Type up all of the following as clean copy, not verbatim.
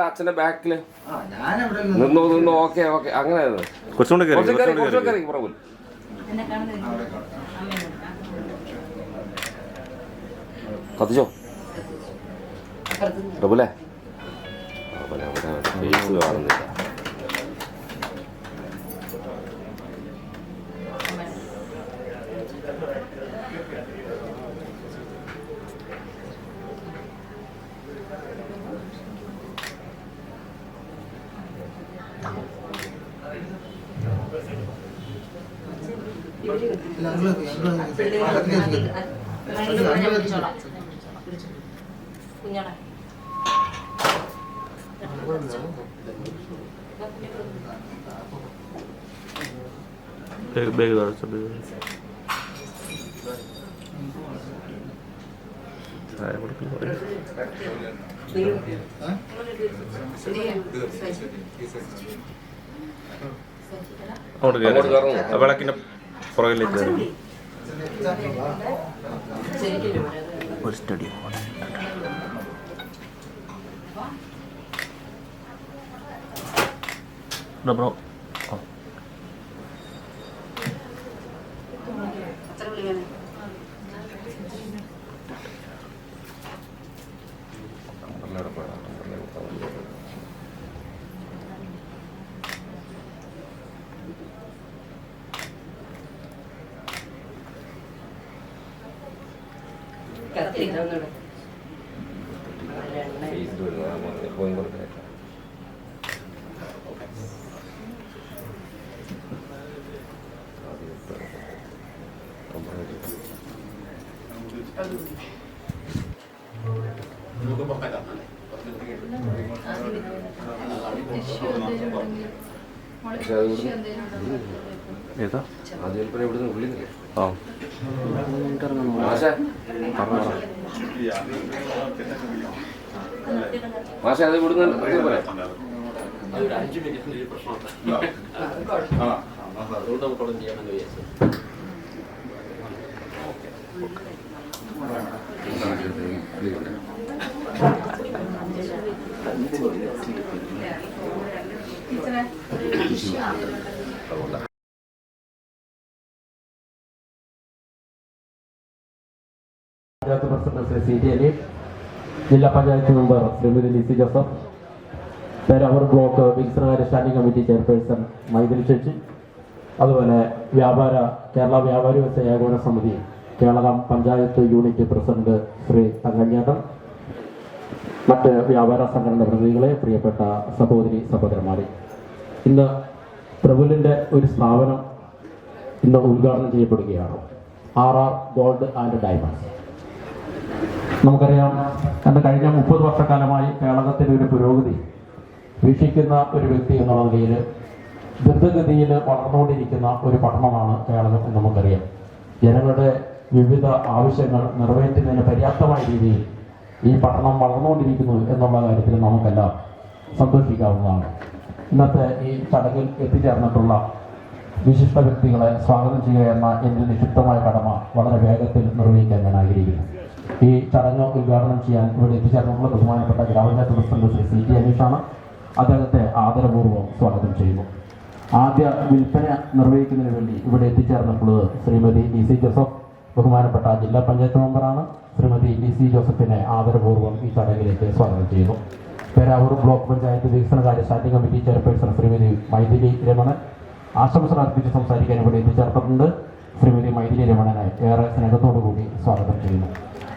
അച്ഛന്റെ ബാക്കില് നിന്നു. ഓക്കെ ഓക്കെ, അങ്ങനെ പ്രഭുൽ കത്തിച്ചോ പ്രഭുലേ. അവിടെ ഫേസ് കാണുന്നില്ല. കുഞ്ഞാണെ बैग दार चले हाय बोल के और വെളക്കിന്റെ പുറകിലേക്ക് ഒരു സ്റ്റഡി ബ്രോ ഏതാ ആദ്യം ഇവിടുന്ന് വിളിക്കില്ലേ? ആ മാഷെ അത് ഇവിടുന്ന് പഞ്ചായത്ത് പ്രസിഡന്റ് ശ്രീ CT അലി, ജില്ലാ പഞ്ചായത്ത് മെമ്പർ ശ്രീമതി ലിസി ജോസഫ്, പേരാവൂർ ബ്ലോക്ക് വികസനകാര്യ സ്റ്റാൻഡിംഗ് കമ്മിറ്റി ചെയർപേഴ്സൺ മൈഥിലി ചേച്ചി, അതുപോലെ കേരള വ്യാപാരി വ്യവസായ ഏകോപന സമിതി കേരളം പഞ്ചായത്ത് യൂണിറ്റ് പ്രസിഡന്റ് ശ്രീ തങ്കഞ്ഞേട്ടൻ, മറ്റ് വ്യാപാര സംഘടന പ്രതിനിധികളെ, പ്രിയപ്പെട്ട സഹോദരി സഹോദരന്മാരെ, ഇന്ന് പ്രഭുലിൻ്റെ ഒരു സ്ഥാപനം ഇന്ന് ഉദ്ഘാടനം ചെയ്യപ്പെടുകയാണ്. RR gold and diamonds. നമുക്കറിയാം, കഴിഞ്ഞ 30 വർഷക്കാലമായി കേരളത്തിൻ്റെ ഒരു പുരോഗതി വീക്ഷിക്കുന്ന ഒരു വ്യക്തി എന്നുള്ള നിലയിൽ ദ്രുതഗതിയിൽ വളർന്നുകൊണ്ടിരിക്കുന്ന ഒരു പട്ടണമാണ് കേരളം എന്ന് നമുക്കറിയാം. ജനങ്ങളുടെ വിവിധ ആവശ്യങ്ങൾ നിറവേറ്റുന്നതിന് പര്യാപ്തമായ രീതിയിൽ ഈ പട്ടണം വളർന്നുകൊണ്ടിരിക്കുന്നു എന്നുള്ള കാര്യത്തിൽ നമുക്കെല്ലാം സന്തോഷിക്കാവുന്നതാണ്. ഇന്നത്തെ ഈ ചടങ്ങിൽ എത്തിച്ചേർന്നിട്ടുള്ള വിശിഷ്ട വ്യക്തികളെ സ്വാഗതം ചെയ്യുക എന്ന എൻ്റെ നിക്ഷിപ്തമായ കടമ വളരെ വേഗത്തിൽ നിർവഹിക്കാൻ ഞാൻ ആഗ്രഹിക്കുന്നു. ഈ ചടങ്ങ് ഉദ്ഘാടനം ചെയ്യാൻ ഇവിടെ എത്തിച്ചേർന്നിട്ടുള്ള ബഹുമാനപ്പെട്ട ഗ്രാമപഞ്ചായത്ത് പ്രസിഡന്റ് ശ്രീ CT അനീഷാണ്. അദ്ദേഹത്തെ ആദരപൂർവ്വം സ്വാഗതം ചെയ്യുന്നു. ആദ്യ വിൽപ്പന നിർവഹിക്കുന്നതിന് വേണ്ടി ഇവിടെ എത്തിച്ചേർന്നിട്ടുള്ളത് ശ്രീമതി ലിസി ജോസഫ്, ബഹുമാനപ്പെട്ട ജില്ലാ പഞ്ചായത്ത് മെമ്പറാണ്. ശ്രീമതി ലിസി ജോസഫിനെ ആദരപൂർവ്വം ഈ ചടങ്ങിലേക്ക് സ്വാഗതം ചെയ്യുന്നു. പേരാവൂർ ബ്ലോക്ക് പഞ്ചായത്ത് വികസനകാര്യ standing committee chairperson Shrimati Mythili Ramanan ആശംസ അർപ്പിച്ച് സംസാരിക്കാൻ ഇവിടെ എത്തിച്ചേർത്തിട്ടുണ്ട്. ശ്രീമതി മൈഥിലി രമണനെ ഏറെ സ്നേഹത്തോടു കൂടി സ്വാഗതം ചെയ്യുന്നു.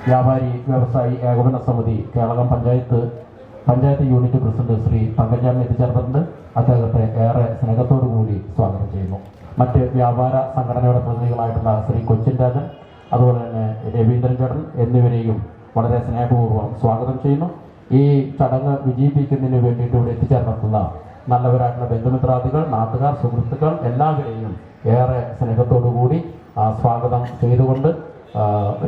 വ്യാപാരി വ്യവസായി ഏകോപന സമിതി കേരളം പഞ്ചായത്ത് യൂണിറ്റ് പ്രസിഡന്റ് ശ്രീ തങ്കച്ചാൻ എത്തിച്ചേർത്തിട്ടുണ്ട്. അദ്ദേഹത്തെ ഏറെ സ്നേഹത്തോടു കൂടി സ്വാഗതം ചെയ്യുന്നു. മറ്റ് വ്യാപാര സംഘടനയുടെ പ്രതിനിധികളായിട്ടുള്ള ശ്രീ കൊച്ചിൻ രാജൻ, അതുപോലെ തന്നെ രവീന്ദ്രൻ ചേട്ടൻ എന്നിവരെയും വളരെ സ്നേഹപൂർവ്വം സ്വാഗതം ചെയ്യുന്നു. ഈ ചടങ്ങ് വിജയിപ്പിക്കുന്നതിന് വേണ്ടിയിട്ട് ഇവിടെ എത്തിച്ചേർന്നിട്ടുള്ള നല്ലവരായിട്ടുള്ള ബന്ധുമിത്രാദികൾ, നാട്ടുകാർ, സുഹൃത്തുക്കൾ എല്ലാവരെയും ഏറെ സ്നേഹത്തോടു കൂടി സ്വാഗതം ചെയ്തുകൊണ്ട്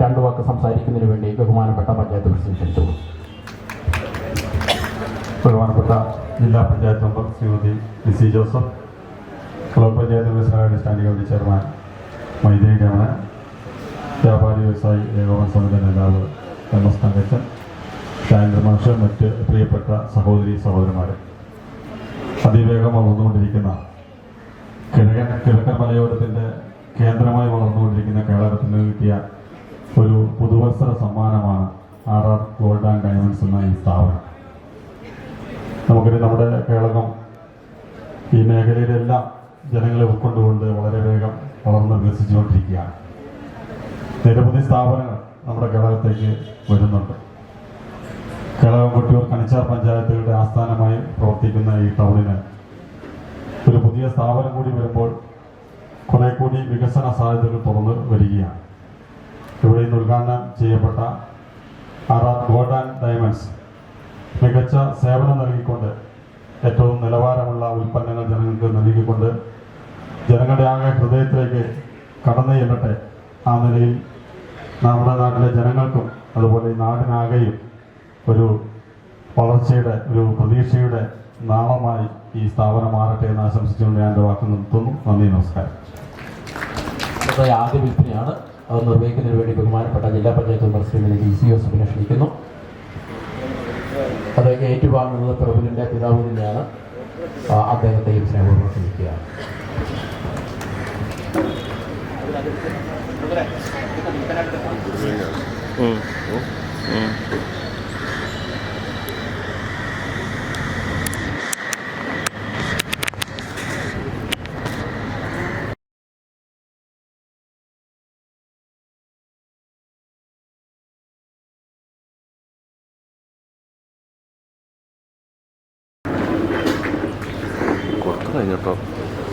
രണ്ടു വാക്ക് സംസാരിക്കുന്നതിന് വേണ്ടി ബഹുമാനപ്പെട്ട പഞ്ചായത്ത് പ്രസിഡന്റ് ക്ഷണിച്ചു. ബഹുമാനപ്പെട്ട ജില്ലാ പഞ്ചായത്ത് മെമ്പർ ശ്രീമതി ലിസി ജോസഫ്, ബ്ലോക്ക് പഞ്ചായത്ത് വികസന standing committee chairman Maidevi Ramanan, വ്യാപാരി വ്യവസായി ഏകോപന സമിതി നേതാവ് എം.എസ്. തങ്കച്ചൻ, ശാന്ത മാഷ്, മറ്റ് പ്രിയപ്പെട്ട സഹോദരി സഹോദരന്മാർ, അതിവേഗം വളർന്നുകൊണ്ടിരിക്കുന്ന കിഴക്കൻ മലയോരത്തിൻ്റെ കേന്ദ്രമായി വളർന്നുകൊണ്ടിരിക്കുന്ന കേരളത്തിന് കിട്ടിയ ഒരു പുതുവത്സര സമ്മാനമാണ് RR ഗോൾഡ് ആൻഡ് ഡയമണ്ട്സ് എന്ന ഈ സ്ഥാപനം. നമുക്കറിയാം, നമ്മുടെ കേരളം ഈ മേഖലയിലെല്ലാം ജനങ്ങളെ ഉൾക്കൊണ്ടുകൊണ്ട് വളരെ വേഗം വളർന്ന് വികസിച്ചുകൊണ്ടിരിക്കുകയാണ്. നിരവധി സ്ഥാപനങ്ങൾ നമ്മുടെ കേരളത്തേക്ക് വരുന്നുണ്ട്. കേരളം കൊട്ടിയൂർ കണിച്ചാർ പഞ്ചായത്തുകളുടെ ആസ്ഥാനമായി പ്രവർത്തിക്കുന്ന ഈ ടൗണിന് ഒരു പുതിയ സ്ഥാപനം കൂടി വരുമ്പോൾ കുറെ കൂടി വികസന സാധ്യതകൾ തുറന്നു വരികയാണ്. ഇവിടെ ഇന്ന് ഉദ്ഘാടനം ചെയ്യപ്പെട്ട RR ഗോൾഡ് ആൻഡ് ഡയമണ്ട്സ് മികച്ച സേവനം നൽകിക്കൊണ്ട് ഏറ്റവും നിലവാരമുള്ള ഉൽപ്പന്നങ്ങൾ ജനങ്ങൾക്ക് നൽകിക്കൊണ്ട് ജനങ്ങളുടെ ആകെ ഹൃദയത്തിലേക്ക് കടന്നു ചെല്ലട്ടെ. ആ നിലയിൽ നമ്മുടെ നാട്ടിലെ ജനങ്ങൾക്കും അതുപോലെ ഈ നാടിനാകെയും ഒരു വളർച്ചയുടെ, ഒരു പ്രതീക്ഷയുടെ നാളമായി ഈ സ്ഥാപനം മാറട്ടെ എന്ന് ആശംസിച്ചുകൊണ്ട് ഞാൻ എൻ്റെ വാക്ക് നിർത്തുന്നു. നന്ദി, നമസ്കാരം. ആദ്യ വിൽപ്പനയാണ്. അത് നിർവഹിക്കുന്നതിന് വേണ്ടി ബഹുമാനപ്പെട്ട ജില്ലാ പഞ്ചായത്ത് മെമ്പർ ശ്രീമതി ലിസി ജോസഫിനെ ക്ഷണിക്കുന്നു. അത് ഏറ്റുവാങ്ങുന്നത് പ്രഭുവിൻ്റെ പിതാവ് തന്നെയാണ്. അദ്ദേഹത്തെയും സ്നേഹപൂർവ്വം ക്ഷണിക്കുകയാണ്. കഴിഞ്ഞോ ഇപ്പം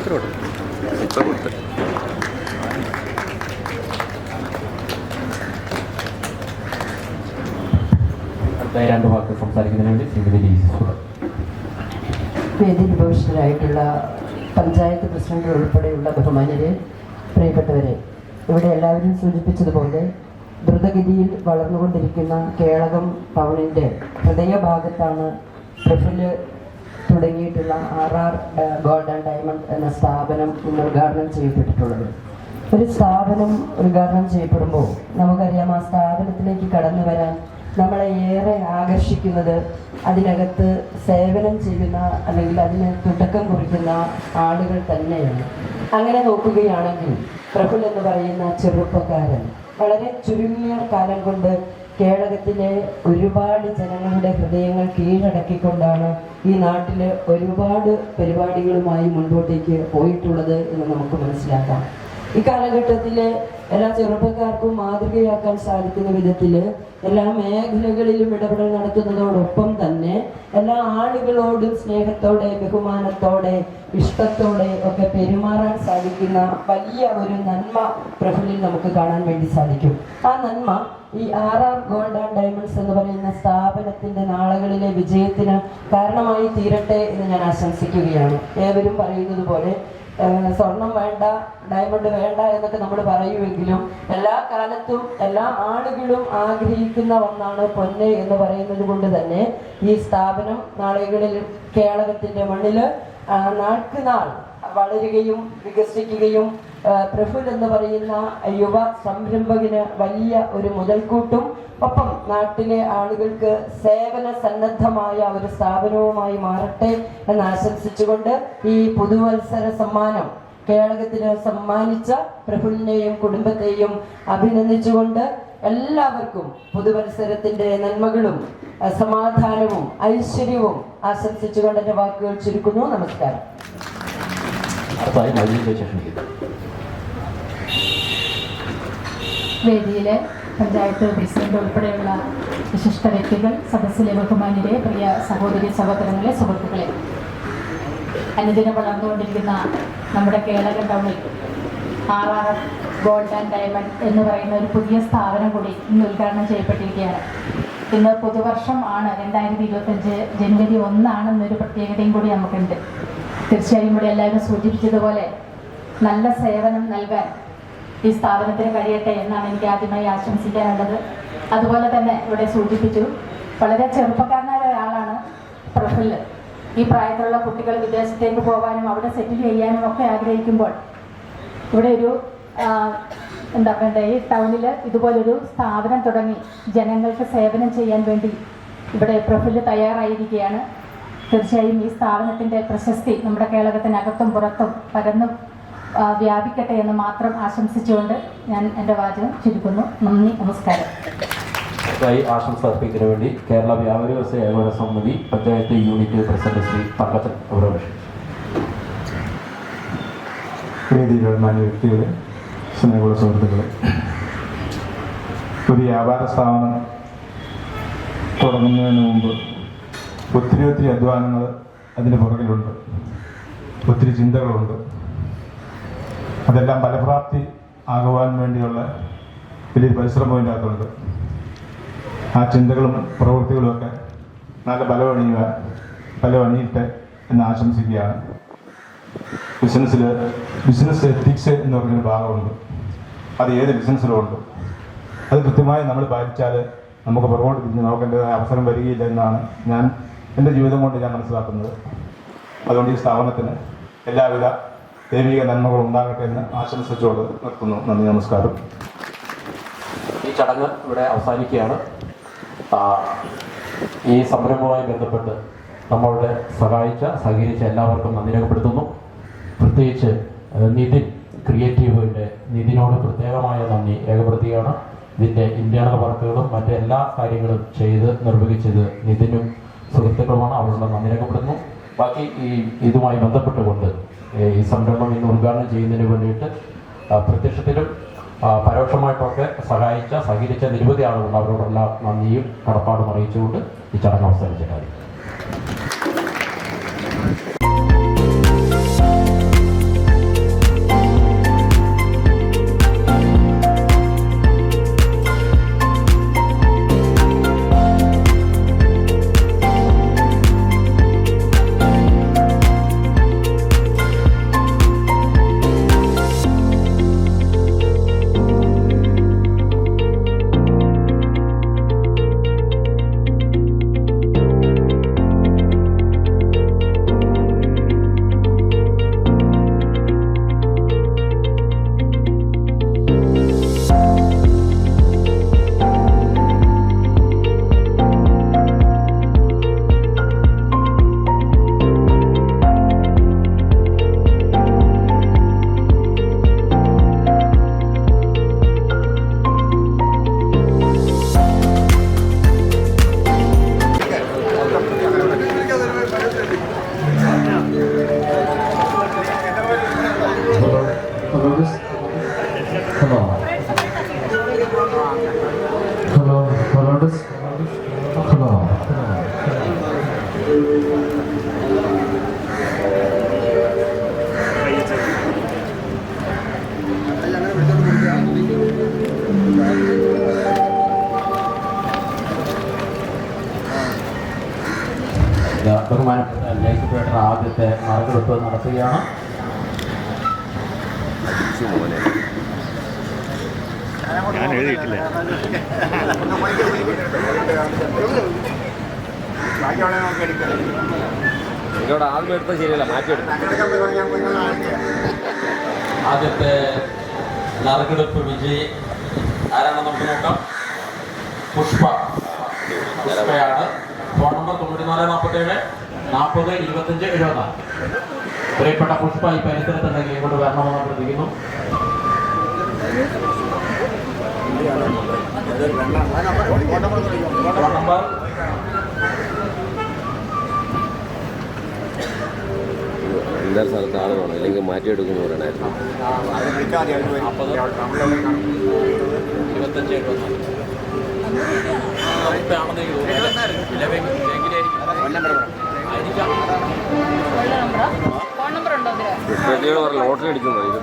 കൊടുത്ത് അടുത്ത രണ്ട് വാക്ക് സംസാരിക്കുന്നതിന് വേണ്ടി ശ്രീമതി ലിസി. വേദി വിഭവസ്ഥരായിട്ടുള്ള പഞ്ചായത്ത് പ്രസിഡന്റ് ഉൾപ്പെടെയുള്ള ബഹുമാന്യരെ, പ്രിയപ്പെട്ടവരെ, ഇവിടെ എല്ലാവരും സൂചിപ്പിച്ചതുപോലെ ദ്രുതഗതിയിൽ വളർന്നുകൊണ്ടിരിക്കുന്ന കേളകം ടൗണിൻ്റെ ഹൃദയഭാഗത്താണ് പ്രഫുല് തുടങ്ങിയിട്ടുള്ള RR ഗോൾഡ് ആൻഡ് ഡയമണ്ട് എന്ന സ്ഥാപനം ഇന്ന് ഉദ്ഘാടനം ചെയ്യപ്പെട്ടിട്ടുള്ളത്. ഒരു സ്ഥാപനം ഉദ്ഘാടനം ചെയ്യപ്പെടുമ്പോൾ നമുക്കറിയാം, ആ സ്ഥാപനത്തിലേക്ക് കടന്നു വരാൻ നമ്മളെ ഏറെ ആകർഷിക്കുന്നത് അതിനകത്ത് സേവനം ചെയ്യുന്ന അല്ലെങ്കിൽ അതിന് തുടക്കം കുറിക്കുന്ന ആളുകൾ തന്നെയാണ്. അങ്ങനെ നോക്കുകയാണെങ്കിൽ പ്രഫുൽ എന്ന് പറയുന്ന ചെറുപ്പക്കാരൻ വളരെ ചുരുങ്ങിയ കാലം കൊണ്ട് കേരളത്തിലെ ഒരുപാട് ജനങ്ങളുടെ ഹൃദയങ്ങൾ കീഴടക്കിക്കൊണ്ടാണ് ഈ നാട്ടിൽ ഒരുപാട് പരിപാടികളുമായി മുൻപോട്ടേക്ക് പോയിട്ടുള്ളത് എന്ന് നമുക്ക് മനസ്സിലാക്കാം. ഈ കാലഘട്ടത്തിൽ എല്ലാ ചെറുപ്പക്കാർക്കും മാതൃകയാക്കാൻ സാധിക്കുന്ന വിധത്തിൽ എല്ലാ മേഖലകളിലും ഇടപെടൽ നടത്തുന്നതോടൊപ്പം തന്നെ എല്ലാ ആളുകളോടും സ്നേഹത്തോടെ, ബഹുമാനത്തോടെ, ഇഷ്ടത്തോടെ ഒക്കെ പെരുമാറാൻ സാധിക്കുന്ന വലിയ ഒരു നന്മ പ്രഫുലിൽ നമുക്ക് കാണാൻ വേണ്ടി സാധിക്കും. ആ നന്മ ഈ RR ഗോൾഡ് ആൻഡ് ഡയമണ്ട്സ് എന്ന് പറയുന്ന സ്ഥാപനത്തിന്റെ നാളുകളിലെ വിജയത്തിന് കാരണമായി തീരട്ടെ എന്ന് ഞാൻ ആശംസിക്കുകയാണ്. ഏവരും പറയുന്നത് പോലെ സ്വർണം വേണ്ട, ഡയമണ്ട് വേണ്ട എന്നൊക്കെ നമ്മൾ പറയുമെങ്കിലും എല്ലാ കാലത്തും എല്ലാ ആളുകളും ആഗ്രഹിക്കുന്ന ഒന്നാണ് പൊന്ന് എന്ന് പറയുന്നത് കൊണ്ട് തന്നെ ഈ സ്ഥാപനം നാളുകളിൽ കേരളത്തിന്റെ മണ്ണില് നാൾക്ക് നാൾ വളരുകയും വികസിക്കുകയും പ്രഫുൽ എന്ന് പറയുന്ന യുവ സംരംഭകന് വലിയ ഒരു മുതൽക്കൂട്ടും ഒപ്പം നാട്ടിലെ ആളുകൾക്ക് സേവന സന്നദ്ധമായ ഒരു സ്ഥാപനവുമായി മാറട്ടെ എന്ന് ആശംസിച്ചുകൊണ്ട് ഈ പുതുവത്സര സമ്മാനം കേരളത്തിന് സമ്മാനിച്ച പ്രഫുലിനെയും കുടുംബത്തെയും അഭിനന്ദിച്ചുകൊണ്ട് എല്ലാവർക്കും പുതുവത്സരത്തിന്റെ നന്മകളും സമാധാനവും ഐശ്വര്യവും ആശംസിച്ചുകൊണ്ട് എൻ്റെ വാക്കുകൾ ചുരുക്കുന്നു. നമസ്കാരം. വേദിയിലെ പഞ്ചായത്ത് പ്രസിഡന്റ് ഉൾപ്പെടെയുള്ള വിശിഷ്ട വ്യക്തികൾ, സദസ്സിലെ ബഹുമാന്യരെ, പ്രിയ സഹോദരി സഹോദരങ്ങളെ, സുഹൃത്തുക്കളെ, അനുദിനം വളർന്നുകൊണ്ടിരിക്കുന്ന നമ്മുടെ കേരള ടൗണിൽ RR ഗോൾഡ് ആൻഡ് ഡയമണ്ട് എന്ന് പറയുന്ന ഒരു പുതിയ സ്ഥാപനം കൂടി ഇന്ന് ഉദ്ഘാടനം ചെയ്യപ്പെട്ടിരിക്കുകയാണ്. ഇന്ന് പുതുവർഷം ആണ്, 2025 ജനുവരി 1 എന്നൊരു പ്രത്യേകതയും കൂടി നമുക്കുണ്ട്. തീർച്ചയായും ഇവിടെ എല്ലാവരും സൂചിപ്പിച്ചതുപോലെ നല്ല സേവനം നൽകാൻ ഈ സ്ഥാപനത്തിന് കഴിയട്ടെ എന്നാണ് എനിക്ക് ആദ്യമായി ആശംസിക്കാനുള്ളത്. അതുപോലെ തന്നെ ഇവിടെ സൂചിപ്പിച്ചു, വളരെ ചെറുപ്പക്കാരനായ ഒരാളാണ് പ്രഫുല്ല്. ഈ പ്രായത്തിലുള്ള കുട്ടികൾ വിദേശത്തേക്ക് പോകാനും അവിടെ സെറ്റിൽ ചെയ്യാനും ഒക്കെ ആഗ്രഹിക്കുമ്പോൾ ഇവിടെ ഒരു എന്താ പറയുക, ഈ ടൗണിൽ ഇതുപോലൊരു സ്ഥാപനം തുടങ്ങി ജനങ്ങൾക്ക് സേവനം ചെയ്യാൻ വേണ്ടി ഇവിടെ പ്രഫുല്ല് തയ്യാറായിരിക്കുകയാണ്. തീർച്ചയായും ഈ സ്ഥാപനത്തിൻ്റെ പ്രശസ്തി നമ്മുടെ കേരളത്തിനകത്തും പുറത്തും പരന്നും വ്യാപിക്കട്ടെ എന്ന് മാത്രം ആശംസിച്ചുകൊണ്ട് ഞാൻ എൻ്റെ വാചകം ചുരുക്കുന്നു. നന്ദി, നമസ്കാരം. ആശംസ അർപ്പിക്കുന്നതിന് വേണ്ടി കേരള വ്യാപാരി വ്യവസായ ഏകോപന സമിതി പഞ്ചായത്ത് യൂണിറ്റ് പ്രസിഡന്റ് ശ്രീ തങ്കച്ചൻ അവരോട്. വേദിയിലുള്ള മാന്യ വ്യക്തികളെ, സ്നേഹമുള്ള സുഹൃത്തുക്കളെ, ഒരു വ്യാപാര സ്ഥാപനം തുടങ്ങുന്നതിന് മുമ്പ് ഒത്തിരി അധ്വാനങ്ങൾ അതിന് പുറകിലുണ്ട്, ഒത്തിരി ചിന്തകളുണ്ട്. അതെല്ലാം ഫലപ്രാപ്തി ആകുവാൻ വേണ്ടിയുള്ള വലിയൊരു പരിശ്രമം ഇതിൻ്റെ അകത്തുണ്ട്. ആ ചിന്തകളും പ്രവൃത്തികളുമൊക്കെ നല്ല ഫലമണിയട്ടെ എന്ന് ആശംസിക്കുകയാണ്. ബിസിനസ് എത്തിക്സ് എന്ന് പറഞ്ഞൊരു ഭാഗമുണ്ട്. അത് ഏത് ബിസിനസ്സിലും ഉണ്ട്. അത് കൃത്യമായി നമ്മൾ പാലിച്ചാൽ നമുക്ക് പുറകോട്ട് തിരിഞ്ഞ് നോക്കേണ്ടതായ അവസരം വരികയില്ല എന്നാണ് എൻ്റെ ജീവിതം കൊണ്ട് ഞാൻ മനസ്സിലാക്കുന്നത്. അതുകൊണ്ട് ഈ സ്ഥാപനത്തിന് എല്ലാവിധ ദൈവിക നന്മകളും ഉണ്ടാകട്ടെ എന്ന് ആശംസിച്ചുകൊണ്ട് നിർത്തുന്നു. നന്ദി, നമസ്കാരം. ഈ ചടങ്ങ് ഇവിടെ അവസാനിക്കുകയാണ്. ഈ സംരംഭവുമായി ബന്ധപ്പെട്ട് നമ്മളുടെ സഹകരിച്ച എല്ലാവർക്കും നന്ദി രേഖപ്പെടുത്തുന്നു. പ്രത്യേകിച്ച് നിതിനോട് പ്രത്യേകമായ നന്ദി രേഖപ്പെടുത്തുകയാണ്. ഇതിൻ്റെ ഇന്റേണൽ വർക്കുകളും മറ്റെല്ലാ കാര്യങ്ങളും നിർവഹിച്ചത് നിതിനും സുഹൃത്തുക്കളുമാണ്. അവരുടെ നന്ദി രേഖപ്പെടുത്തുന്നു. ബാക്കി ഇതുമായി ബന്ധപ്പെട്ടുകൊണ്ട് ഈ സംരംഭം ഇന്ന് ഉദ്ഘാടനം ചെയ്യുന്നതിന് വേണ്ടിയിട്ട് പ്രത്യക്ഷത്തിലും പരോക്ഷമായിട്ടൊക്കെ സഹകരിച്ച നിരവധി ആളുകളുണ്ട്. അവരോടെല്ലാം നന്ദിയും കടപ്പാടും അറിയിച്ചുകൊണ്ട് ഈ ചടങ്ങ് അവസാനിച്ചിട്ടായി. ബഹുമാനപ്പെട്ട ലൈസപ്പേട്ടർ ആദ്യത്തെ നറുക്കെടുപ്പ് നടത്തുകയാണ്. ഞാൻ എഴുതിയിട്ടില്ല. നിങ്ങളോട് ആദ്യം എടുത്താൽ ശരിയല്ല, മാറ്റിയെടുക്കും. ആദ്യത്തെ നറുക്കെടുപ്പ് വിജയി ആരാണെന്ന് നമുക്ക് നോക്കാം. പുഷ്പയാണ്. Phone number 9447 40 25 74. പ്രിയപ്പെട്ട പുഷ്പ ഈ പരിസരത്തുണ്ടെങ്കിൽ ഇങ്ങോട്ട് വരണമെന്ന് അഭ്യർത്ഥിക്കുന്നു. ഫോൺ നമ്പർ എല്ലാ സ്ഥലത്ത് ആൾ വേണം, അല്ലെങ്കിൽ മാറ്റിയെടുക്കുന്നു പറയണായിരുന്നു. 40 25 ലോട്ടറി അടിക്കുന്നു. ഇത്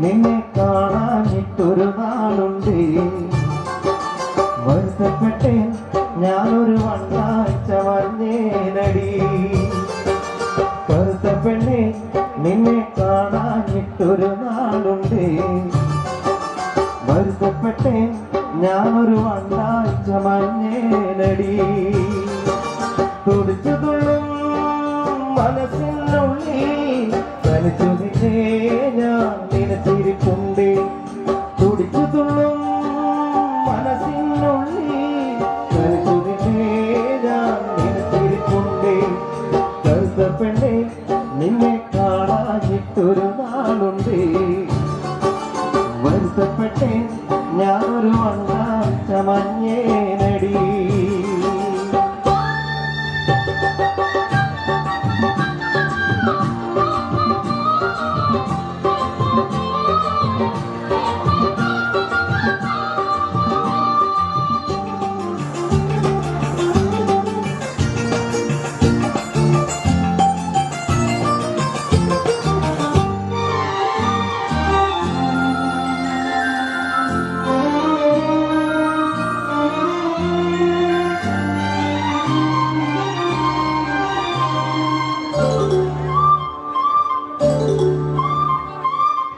നിന്നെ കാണാനിട്ടൊരു നാളുണ്ട്, വരുത്തപ്പെട്ടേ ഞാനൊരു വണ്ണാഴ്ച വന്നേനടി. കറുത്ത പെണ്ണെ നിന്നെ കാണാനിട്ടൊരു നാളുണ്ട്, വരുത്തപ്പെട്ടേ ഞാനൊരു വണ്ണാഴ്ച മഞ്ഞേനടി. തുടിച്ചു തുള്ളും മനസ്സിനുള്ളിൽ തനിച്ചു നിന്നേ ഞാൻ നിനച്ചിരിപ്പുണ്ട്. തുടിച്ചു തുള്ളും മനസ്സിനുള്ളിൽ തനിച്ചു നിന്നേ ഞാൻ നിനച്ചിരിപ്പുണ്ട്. കറുത്ത പെണ്ണെ നിന്നെ കാണാനിട്ടൊരു നാളുണ്ട്, വരുത്തപ്പെട്ടേ ഞാനൊരു വണ്ണാഴ്ച മഞ്ഞേനടി.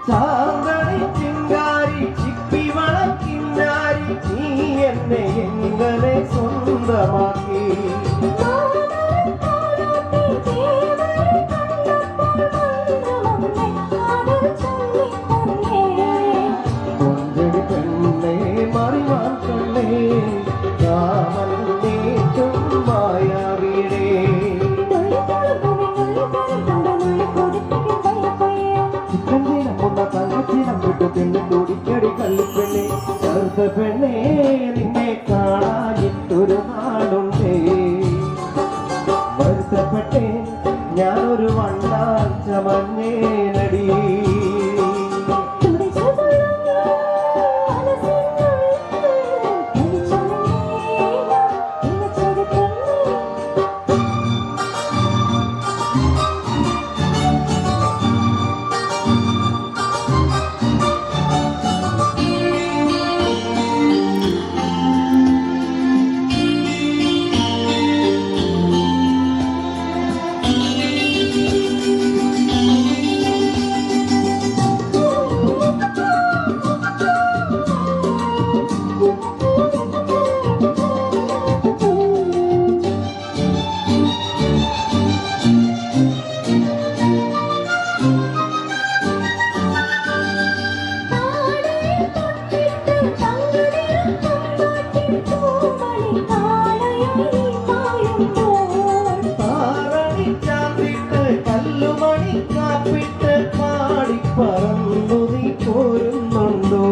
ചാന്തണി ചിങ്കാരി ചിപ്പി വളക്കിന്നാരി നീ എന്നെ എങ്ങനെ സ്വന്തമാക്കി. കൊഞ്ചടി പെണ്ണെ മറിവാൻ കണ്ണേ കാമൽ നീട്ടും മായാവീടേ. തങ്കച്ചിനം വിട്ടു പിന്നെ തുടിക്കടി കള്ളിപ്പെണ്ണെ. കറുത്ത പെണ്ണെ നിന്നെ കാണാനിട്ടൊരു നാളുണ്ട്, വരുത്തപ്പെട്ടേ ഞാനൊരു വണ്ണാഴ്ച മഞ്ഞേനടി. കല്ലുമണി കാപ്പിട്ട് പാടി പറന്നു നീ പോരുന്നുണ്ടോ.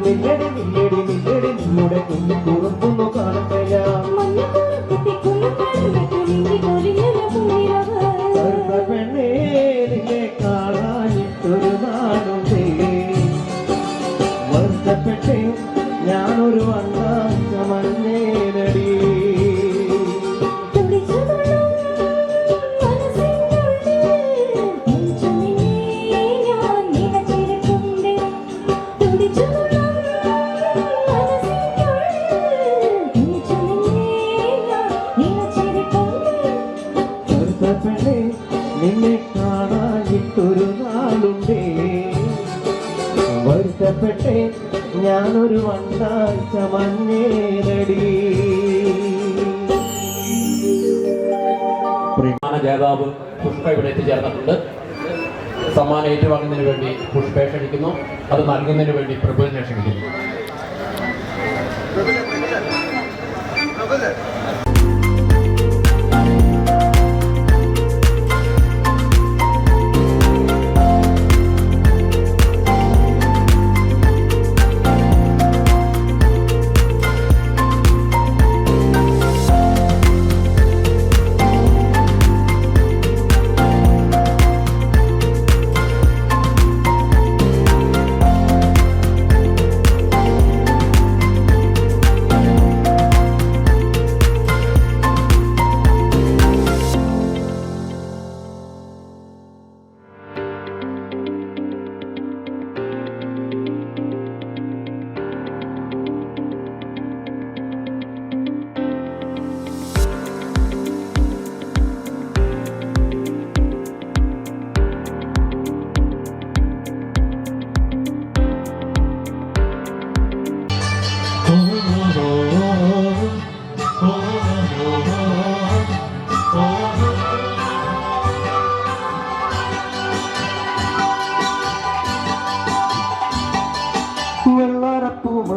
നില്ലടി നില്ലടി നില്ലടി നിന്നുടെ കുഞ്ഞു കുറുമ്പൊന്നു കാണട്ടെയാ. കറുത്ത പെണ്ണേ നിന്നെ കാണാനിട്ടൊരു നാളുണ്ട്, വരുത്തപ്പെട്ടേ ഞാനൊരു വണ്ണാഴ്ച മഞ്ഞേനടി. കറുത്ത പെണ്ണേ നിന്നെ കാണാനിട്ടൊരു നാളുണ്ട്, വരുത്തപ്പെട്ടേ ഞാനൊരു വണ്ണാഴ്ച മഞ്ഞേനടി. ജേതാവ് പുഷ്പ ഇവിടെ എത്തിച്ചേർന്നിട്ടുണ്ട്. സമ്മാനം ഏറ്റുവാങ്ങുന്നതിന് വേണ്ടി പുഷ്പയെ ക്ഷണിക്കുന്നു, അത് നൽകുന്നതിന് വേണ്ടി പ്രഭുവിനെ ക്ഷണിക്കുന്നു.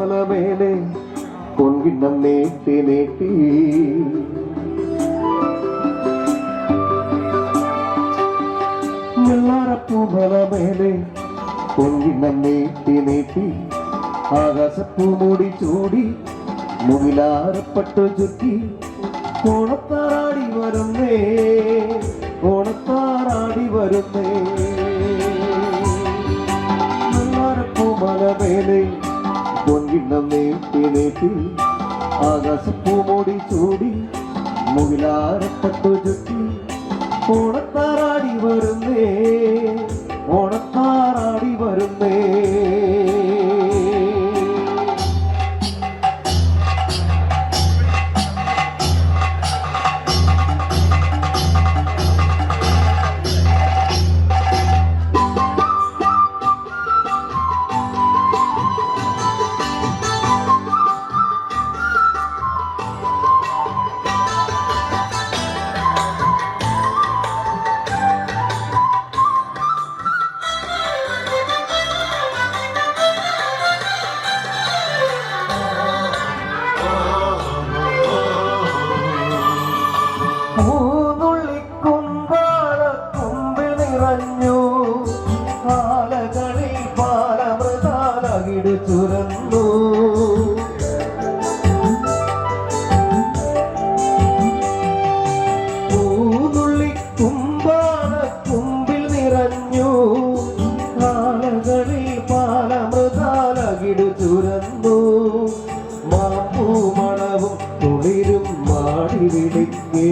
പൂമലമേലെ പൊൻകിണ്ണം നീട്ടി നീട്ടി പൂമലമേലെ പൊൻകിണ്ണം നീട്ടി നീട്ടി ആകാശപ്പൂമുടി ചൂടി മുകിലാരപ്പട്ടു ചുറ്റി ഓണത്താറാടി വരുന്നേ ഓണത്താറാടി വരുന്നേ പൂമലമേലെ പൊൻകിണ്ണം നീട്ടി നീട്ടി ആകാശപ്പൂമുടി ചൂടി മുകിലാരപ്പട്ടു ചുറ്റി ഓണത്താറാടി വരുന്നേ ഓണത്താറാടി വരുന്നേ ചുരന്നു പൂനുള്ളി കുമ്പാള കുമ്പിൽ നിറഞ്ഞു ആലകളിൽ പാലമൃതാലകിടു ചുരന്നു മാപ്പൂ മണവും തുളിരും മാടി വിളിക്കേ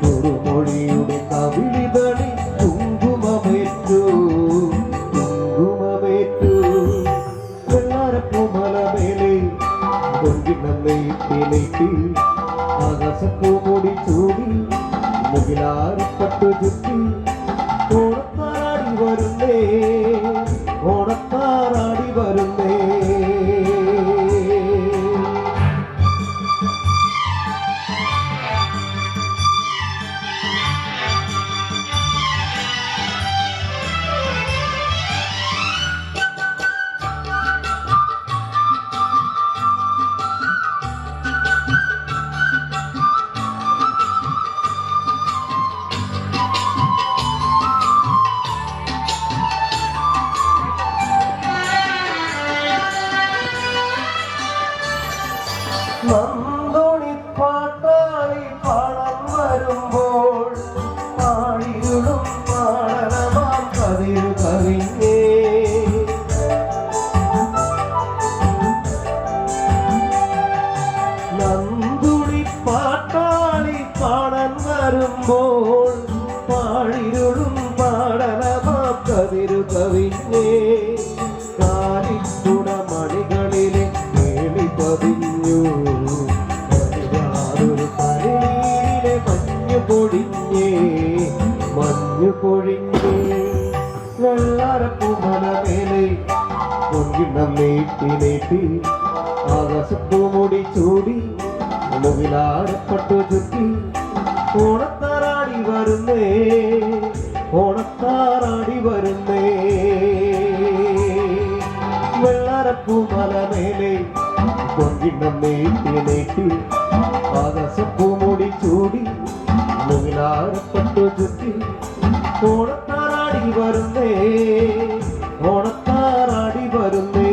ഒരു മൊഴിയുടെ കവിളിതളി കുങ്കുമമേറ്റു കുങ്കുമമേറ്റു പൂമലമേലെ പൊൻകിണ്ണം നീട്ടി നീട്ടി ആകാശപ്പൂമുടി ചൂടി മുകിലാരപ്പട്ടു ചുറ്റി ഓണത്താറാടി വരുന്നേ ഓണത്താറാടി വരുന്നേ നന്ദോണിപ്പാട്ടാളി പാടം വരുമ്പോൾ പാടിയിടും പാടനമാം കതിരു കവിഞ്ഞേ നന്ദുണിപ്പാട്ടാളി പാടം വരുമ്പോൾ പാടിയിടും പാടനമാം കതിരു കവിഞ്ഞേ കാലിക്കുട മണികളിലെ കേളി പതിഞ്ഞു മഞ്ഞു പൊഴിഞ്ഞേ വെള്ളാരപ്പൂമലമേലെ പൊൻകിണ്ണം നീട്ടി നീട്ടി ആകാശപ്പൂമുടി ചൂടി മുകിലാരപ്പട്ടു ചുറ്റി ഓണത്താറാടി വരുന്നേ ഓണത്താറാടി വരുന്നേ വെള്ളാരപ്പൂമലമേലെ പൊൻകിണ്ണം നീട്ടി നീട്ടി ആകാശപ്പൂമുടി ചൂടി മുകിലാരപ്പട്ടു ചുറ്റി ഓണത്താറാടി വരുന്നേ ഓണത്താറാടി വരുന്നേ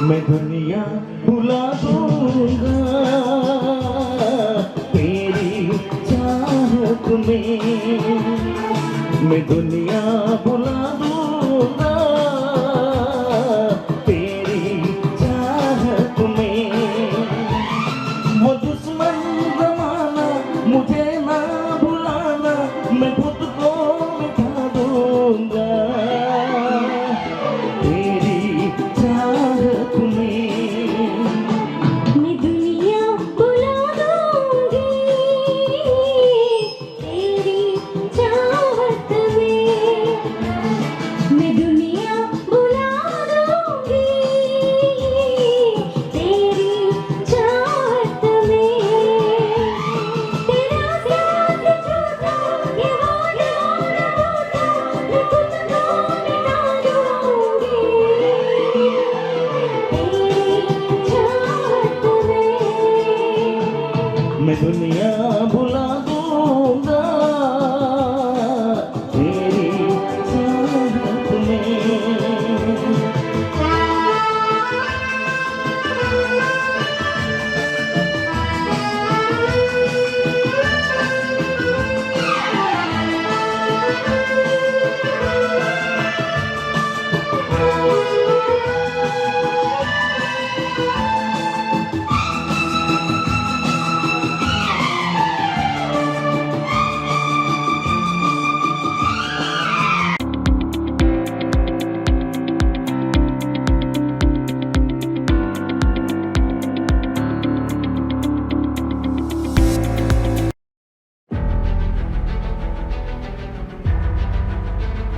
मैं दुनिया भुला दूंगा तेरी चाहत में मैं दुनिया भुला